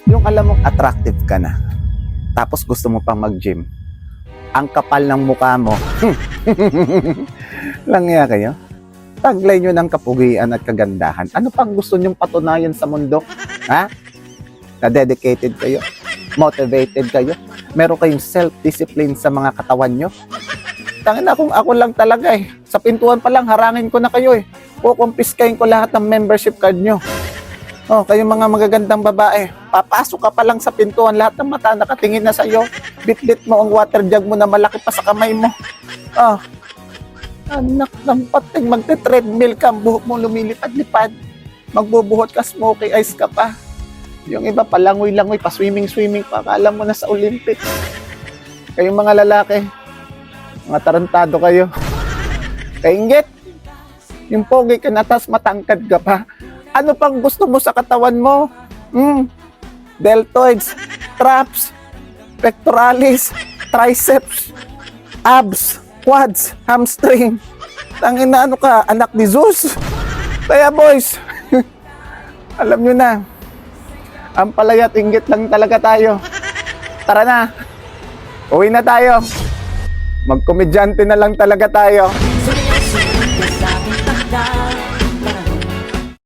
Yung alam mong attractive ka na, tapos gusto mo pang mag-gym, ang kapal ng mukha mo. Langya kayo. Taglay nyo ng kapugian at kagandahan. Ano pang gusto nyong patunayan sa mundo? Ha? Na-dedicated kayo? Motivated kayo? Meron kayong self-discipline sa mga katawan nyo? Tangina kung ako lang talaga eh. Sa pintuan pa lang, harangin ko na kayo eh. Kukumpiskahin ko lahat ng membership card nyo. Oh, kayong mga magagandang babae, papasok ka pa lang sa pintuan, lahat ng mata nakatingin na sa'yo. Bit-bit mo ang water jug mo na malaki pa sa kamay mo. Oh, anak ng pating, magte-treadmill ka, ang buhok mo lumilipad-lipad. Magbubuhot ka, smoky eyes ka pa. Yung iba palangoy-langoy, pa swimming-swimming pa, akala mo na sa Olympics. Kayong mga lalaki, mga tarantado kayo. Kainggit, yung pogi ka na, tas matangkad ka pa. Ano pang gusto mo sa katawan mo? Deltoids, traps, pectoralis, triceps, abs, quads, hamstring. Tangina, ano ka, anak ni Zeus? Kaya boys, alam nyo na, ang palaya't inggit lang talaga tayo. Tara na, uwi na tayo. Magkomedyante na lang talaga tayo.